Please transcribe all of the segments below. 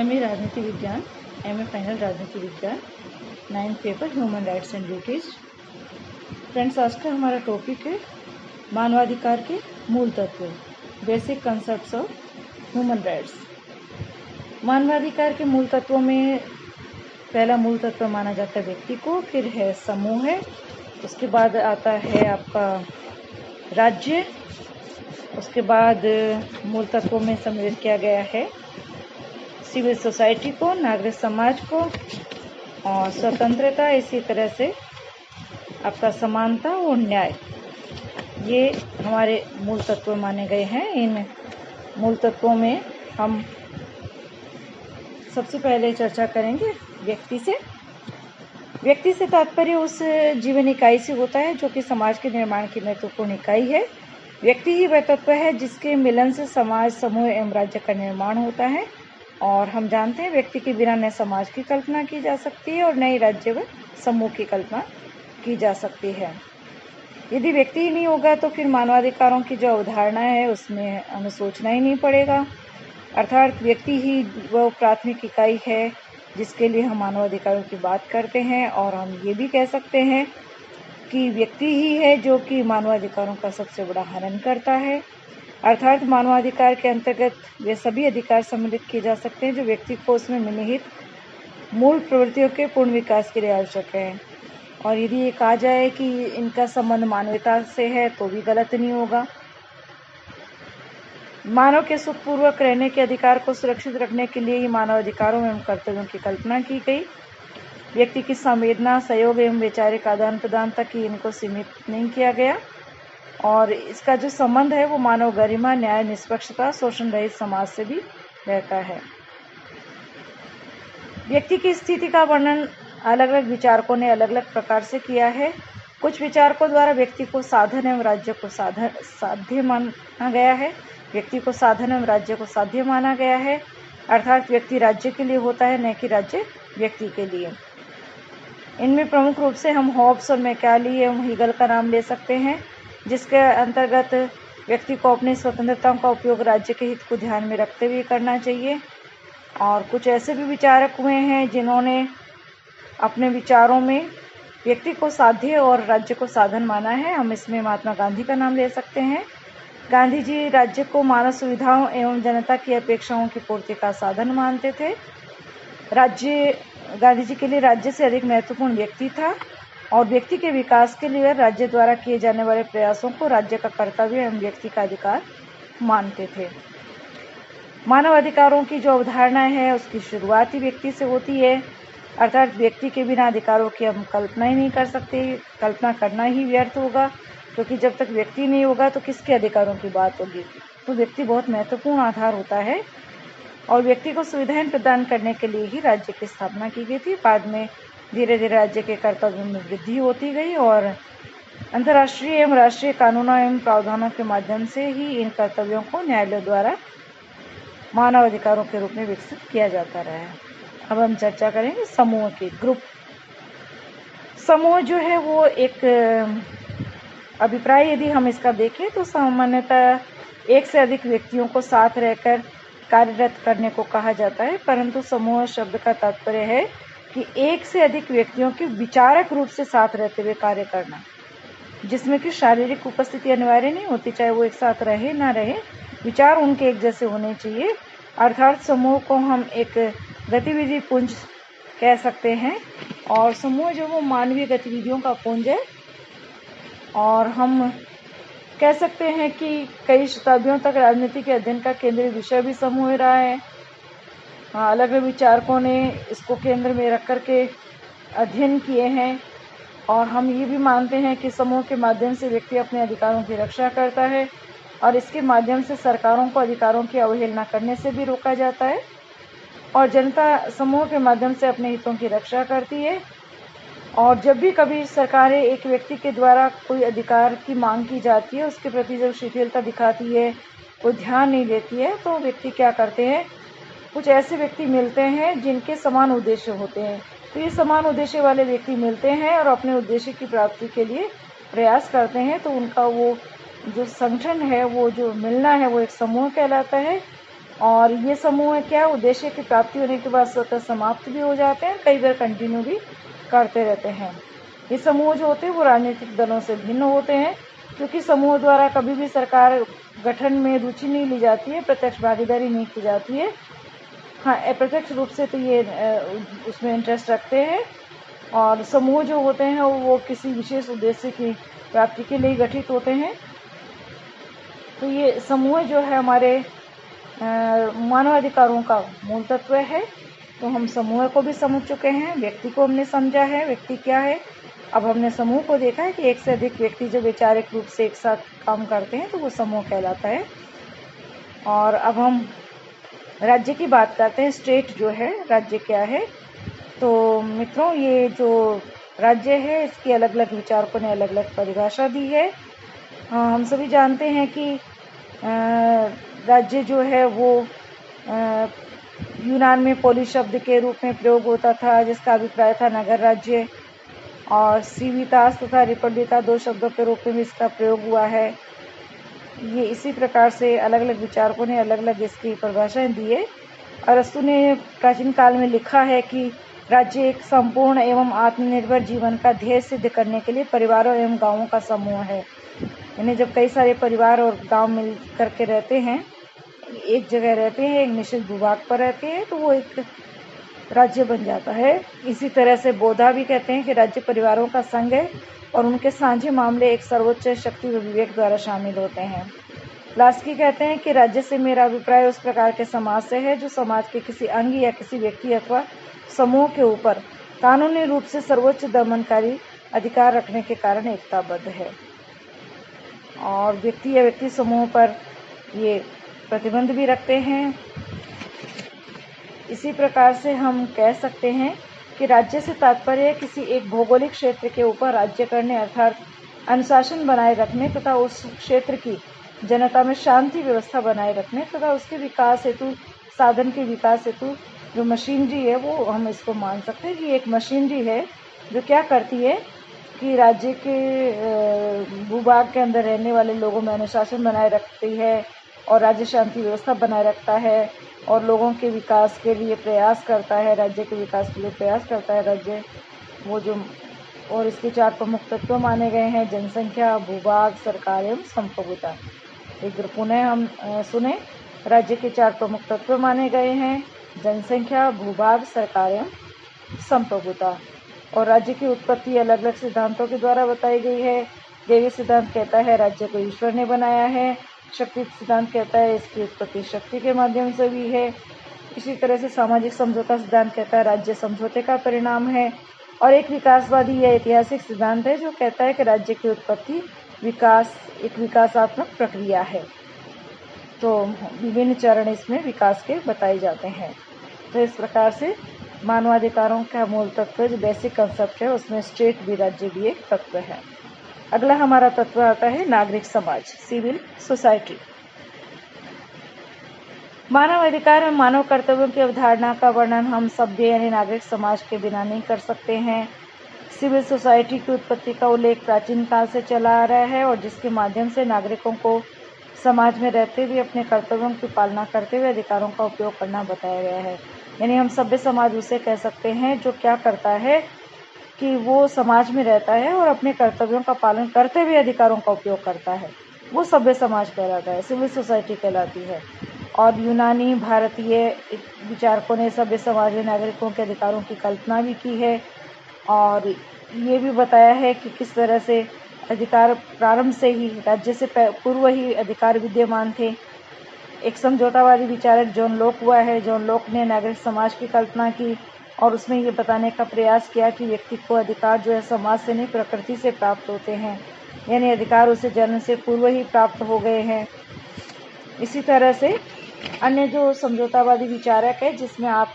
MA राजनीति विज्ञान, MA final राजनीति विज्ञान, 9th paper human rights and duties. Friends, आज का हमारा टॉपिक है मानवाधिकार के मूल तत्व, basic concepts of human rights. मानवाधिकार के मूल तत्वों में पहला मूल तत्व माना जाता है व्यक्ति को, फिर है समूह है, उसके बाद आता है आपका राज्य, उसके बाद मूल तत्वों में सम्मिलित किया गया है सिविल सोसाइटी को, नागरिक समाज को और स्वतंत्रता, इसी तरह से आपका समानता और न्याय, ये हमारे मूल तत्व माने गए हैं। इन मूल तत्वों में हम सबसे पहले चर्चा करेंगे व्यक्ति से। व्यक्ति से तात्पर्य उस जीवन इकाई से होता है जो कि समाज के निर्माण की महत्वपूर्ण इकाई है। व्यक्ति ही वह तत्व है जिसके मिलन से समाज, समूह एवं राज्य का निर्माण होता है। और हम जानते हैं व्यक्ति के बिना न समाज की कल्पना की जा सकती है और न ही राज्य व समूह की कल्पना की जा सकती है। यदि व्यक्ति ही नहीं होगा तो फिर मानवाधिकारों की जो अवधारणा है उसमें हमें सोचना ही नहीं पड़ेगा। अर्थात व्यक्ति ही वह प्राथमिक इकाई है जिसके लिए हम मानवाधिकारों की बात करते हैं। और हम ये भी कह सकते हैं कि व्यक्ति ही है जो कि मानवाधिकारों का सबसे बड़ा हनन करता है। अर्थात मानवाधिकार के अंतर्गत वे सभी अधिकार सम्मिलित किए जा सकते हैं जो व्यक्ति को उसमें निहित मूल प्रवृत्तियों के पूर्ण विकास के लिए आवश्यक है। और यदि ये कहा जाए कि इनका संबंध मानवता से है तो भी गलत नहीं होगा। मानव के सुखपूर्वक रहने के अधिकार को सुरक्षित रखने के लिए ही मानवाधिकारों एवं कर्तव्यों की कल्पना की गई। व्यक्ति की संवेदना, सहयोग एवं वैचारिक आदान प्रदान तक ही इनको सीमित नहीं किया गया। और इसका जो संबंध है वो मानव गरिमा, न्याय, निष्पक्षता, शोषण रहित समाज से भी रहता है। व्यक्ति की स्थिति का वर्णन अलग अलग विचारकों ने अलग अलग प्रकार से किया है। कुछ विचारकों द्वारा व्यक्ति को साधन एवं राज्य को साध्य माना गया है। व्यक्ति को साधन एवं राज्य को साध्य माना गया है। अर्थात व्यक्ति राज्य के लिए होता है, न कि राज्य व्यक्ति के लिए। इनमें प्रमुख रूप से हम हॉब्स और मैकाले एवं हीगल का नाम ले सकते हैं, जिसके अंतर्गत व्यक्ति को अपनी स्वतंत्रताओं का उपयोग राज्य के हित को ध्यान में रखते हुए करना चाहिए। और कुछ ऐसे भी विचारक हुए हैं जिन्होंने अपने विचारों में व्यक्ति को साध्य और राज्य को साधन माना है। हम इसमें महात्मा गांधी का नाम ले सकते हैं। गांधी जी राज्य को मानव सुविधाओं एवं जनता की अपेक्षाओं की पूर्ति का साधन मानते थे। गांधी जी के लिए राज्य से अधिक महत्वपूर्ण व्यक्ति था और व्यक्ति के विकास के लिए राज्य द्वारा किए जाने वाले प्रयासों को राज्य का कर्तव्य एवं व्यक्ति का अधिकार मानते थे। मानव अधिकारों की जो अवधारणा है उसकी शुरुआत ही व्यक्ति से होती है। अर्थात व्यक्ति के बिना अधिकारों की हम कल्पना ही नहीं कर सकते। कल्पना करना ही व्यर्थ होगा, क्योंकि जब तक व्यक्ति नहीं होगा तो किसके अधिकारों की बात होगी। तो व्यक्ति बहुत महत्वपूर्ण आधार होता है और व्यक्ति को सुविधाएं प्रदान करने के लिए ही राज्य की स्थापना की गई थी। बाद में धीरे धीरे राज्य के कर्तव्यों में वृद्धि होती गई और अंतर्राष्ट्रीय एवं राष्ट्रीय कानूनों एवं प्रावधानों के माध्यम से ही इन कर्तव्यों को न्यायालय द्वारा मानव अधिकारों के रूप में विकसित किया जाता रहा है। अब हम चर्चा करेंगे समूह की, ग्रुप। समूह जो है वो एक अभिप्राय यदि हम इसका देखें तो सामान्यतः एक से अधिक व्यक्तियों को साथ रहकर कार्यरत करने को कहा जाता है। परंतु समूह शब्द का तात्पर्य है कि एक से अधिक व्यक्तियों के विचारक रूप से साथ रहते हुए कार्य करना, जिसमें कि शारीरिक उपस्थिति अनिवार्य नहीं होती, चाहे वो एक साथ रहे ना रहे, विचार उनके एक जैसे होने चाहिए। अर्थात समूह को हम एक गतिविधि पुंज कह सकते हैं और समूह जो वो मानवीय गतिविधियों का पुंज है। और हम कह सकते हैं कि कई शताब्दियों तक राजनीति के अध्ययन का केंद्रीय विषय भी समूह रहा है। अलग अलग विचारकों ने इसको केंद्र में रख कर के अध्ययन किए हैं और हम ये भी मानते हैं कि समूह के माध्यम से व्यक्ति अपने अधिकारों की रक्षा करता है और इसके माध्यम से सरकारों को अधिकारों की अवहेलना करने से भी रोका जाता है और जनता समूह के माध्यम से अपने हितों की रक्षा करती है। और जब भी कभी सरकारें एक व्यक्ति के द्वारा कोई अधिकार की मांग की जाती है, उसके प्रति जब शिथिलता दिखाती है, कोई ध्यान नहीं देती है, तो व्यक्ति क्या करते हैं, कुछ ऐसे व्यक्ति मिलते हैं जिनके समान उद्देश्य होते हैं। तो ये समान उद्देश्य वाले व्यक्ति मिलते हैं और अपने उद्देश्य की प्राप्ति के लिए प्रयास करते हैं। तो उनका वो जो संगठन है, वो जो मिलना है, वो एक समूह कहलाता है। और ये समूह क्या उद्देश्य की प्राप्ति होने के बाद स्वतः समाप्त भी हो जाते हैं, कई बार कंटिन्यू भी करते रहते हैं। ये समूह जो होते हैं वो राजनीतिक दलों से भिन्न होते हैं, क्योंकि समूह द्वारा कभी भी सरकार गठन में रुचि नहीं ली जाती है, प्रत्यक्ष भागीदारी नहीं की जाती है। हाँ, अप्रत्यक्ष रूप से तो ये उसमें इंटरेस्ट रखते हैं। और समूह जो होते हैं वो किसी विशेष उद्देश्य की प्राप्ति के लिए गठित होते हैं। तो ये समूह जो है हमारे मानवाधिकारों का मूल तत्व है। तो हम समूह को भी समझ चुके हैं, व्यक्ति को हमने समझा है, व्यक्ति क्या है। अब हमने समूह को देखा है कि एक से अधिक व्यक्ति जब वैचारिक रूप से एक साथ काम करते हैं तो वो समूह कहलाता है। और अब हम राज्य की बात करते हैं। स्टेट जो है, राज्य क्या है। तो मित्रों, ये जो राज्य है इसकी अलग अलग विचारकों ने अलग अलग परिभाषा दी है। हम सभी जानते हैं कि राज्य जो है वो यूनान में पोलिस शब्द के रूप में प्रयोग होता था, जिसका अभिप्राय था नगर राज्य। और सिवितास तथा रिपब्लिका 2 शब्दों के रूप में भी इसका प्रयोग हुआ है। ये इसी प्रकार से अलग अलग विचारकों ने अलग अलग इसकी परिभाषाएं दी है। अरस्तु ने प्राचीन काल में लिखा है कि राज्य एक संपूर्ण एवं आत्मनिर्भर जीवन का ध्येय सिद्ध करने के लिए परिवारों एवं गांवों का समूह है। यानी जब कई सारे परिवार और गांव मिल करके रहते हैं, एक जगह रहते हैं, एक निश्चित भूभाग पर रहते हैं, तो वो एक राज्य बन जाता है। इसी तरह से बोधा भी कहते हैं कि राज्य परिवारों का संघ है और उनके साझे मामले एक सर्वोच्च शक्ति व विवेक द्वारा शामिल होते हैं। लास्की कहते हैं कि राज्य से मेरा अभिप्राय उस प्रकार के समाज से है जो समाज के किसी अंग या किसी व्यक्ति अथवा समूह के ऊपर कानूनी रूप से सर्वोच्च दमनकारी अधिकार रखने के कारण एकताबद्ध है। और व्यक्ति या व्यक्ति समूह पर ये प्रतिबंध भी रखते हैं। इसी प्रकार से हम कह सकते हैं कि राज्य से तात्पर्य किसी एक भौगोलिक क्षेत्र के ऊपर राज्य करने, अर्थात अनुशासन बनाए रखने तथा उस क्षेत्र की जनता में शांति व्यवस्था बनाए रखने तथा उसके विकास हेतु, साधन के विकास हेतु जो मशीनरी है वो हम इसको मान सकते हैं कि एक मशीनरी है जो क्या करती है कि राज्य के भूभाग के अंदर रहने वाले लोगों में अनुशासन बनाए रखती है और राज्य शांति व्यवस्था बनाए रखता है और लोगों के विकास के लिए प्रयास करता है, राज्य के विकास के लिए प्रयास करता है राज्य वो जो। और इसके 4 प्रमुख तत्व माने गए हैं: जनसंख्या, भूभाग, सरकार एवं संप्रभुता। एक बार पुनः हम सुने, राज्य के 4 प्रमुख तत्व माने गए हैं: जनसंख्या, भूभाग, सरकार एवं संप्रभुता। और राज्य की उत्पत्ति अलग अलग सिद्धांतों के द्वारा बताई गई है। दैवीय सिद्धांत कहता है राज्य को ईश्वर ने बनाया है। शक्ति सिद्धांत कहता है इसकी उत्पत्ति शक्ति के माध्यम से हुई है। इसी तरह से सामाजिक समझौता सिद्धांत कहता है राज्य समझौते का परिणाम है। और एक विकासवादी या ऐतिहासिक सिद्धांत है जो कहता है कि राज्य की उत्पत्ति विकास एक विकासात्मक प्रक्रिया है। तो विभिन्न चरण इसमें विकास के बताए जाते हैं। तो इस प्रकार से मानवाधिकारों का मूल तत्व जो बेसिक कंसेप्ट है उसमें स्टेट भी, राज्य भी एक तत्व है। अगला हमारा तत्व आता है नागरिक समाज, सिविल सोसाइटी। मानव अधिकार और मानव कर्तव्यों की अवधारणा का वर्णन हम सभ्य यानी नागरिक समाज के बिना नहीं कर सकते हैं। सिविल सोसाइटी की उत्पत्ति का उल्लेख प्राचीन काल से चला आ रहा है और जिसके माध्यम से नागरिकों को समाज में रहते हुए अपने कर्तव्यों की पालना करते हुए अधिकारों का उपयोग करना बताया गया है। यानी हम सभ्य समाज उसे कह सकते हैं जो क्या करता है कि वो समाज में रहता है और अपने कर्तव्यों का पालन करते हुए अधिकारों का उपयोग करता है, वो सभ्य समाज कहलाता है, सिविल सोसाइटी कहलाती है। और यूनानी भारतीय विचारकों ने सभ्य समाज में नागरिकों के अधिकारों की कल्पना भी की है और ये भी बताया है कि किस तरह से अधिकार प्रारंभ से ही, राज्य से पूर्व ही अधिकार विद्यमान थे। एक समझौतावादी विचारक जॉन लॉक हुआ है। जॉन लॉक ने नागरिक समाज की कल्पना की और उसमें ये बताने का प्रयास किया कि व्यक्ति को अधिकार जो है समाज से नहीं प्रकृति से प्राप्त होते हैं, यानी अधिकार उसे जन्म से पूर्व ही प्राप्त हो गए हैं। इसी तरह से अन्य जो समझौतावादी विचारक है जिसमें आप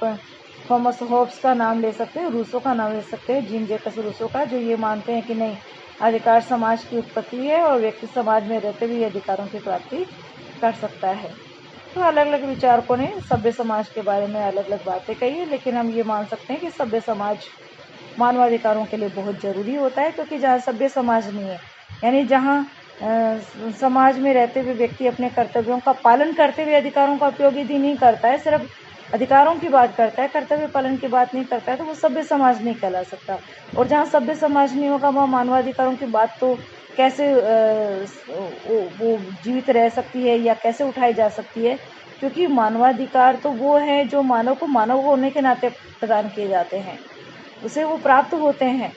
थॉमस हॉब्स का नाम ले सकते हैं, रूसो का नाम ले सकते हैं, जीन जैकब रूसो का, जो ये मानते हैं कि नहीं, अधिकार समाज की उत्पत्ति है और व्यक्ति समाज में रहते हुए अधिकारों की प्राप्ति कर सकता है। तो अलग अलग विचारकों ने सभ्य समाज के बारे में अलग अलग बातें कही है, लेकिन हम ये मान सकते हैं कि सभ्य समाज मानवाधिकारों के लिए बहुत ज़रूरी होता है, क्योंकि जहाँ सभ्य समाज नहीं है, यानी जहाँ समाज में रहते हुए व्यक्ति अपने कर्तव्यों का पालन करते हुए अधिकारों का उपयोग यदि नहीं करता है, सिर्फ अधिकारों की बात करता है, कर्तव्य पालन की बात नहीं करता है, तो वो सभ्य समाज नहीं कहला सकता। और जहाँ सभ्य समाज नहीं होगा वहाँ मानवाधिकारों की बात तो कैसे वो जीवित रह सकती है या कैसे उठाई जा सकती है, क्योंकि मानवाधिकार तो वो है जो मानव को मानव होने के नाते प्रदान किए जाते हैं, उसे वो प्राप्त होते हैं।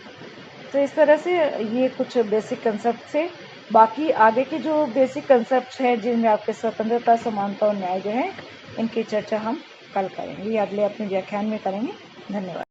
तो इस तरह से ये कुछ बेसिक कंसेप्ट थे। बाकी आगे के जो बेसिक कंसेप्ट हैं जिनमें आपके स्वतंत्रता, समानता और न्याय जो है, इनकी चर्चा हम कल करेंगे या अगले अपने व्याख्यान में करेंगे। धन्यवाद।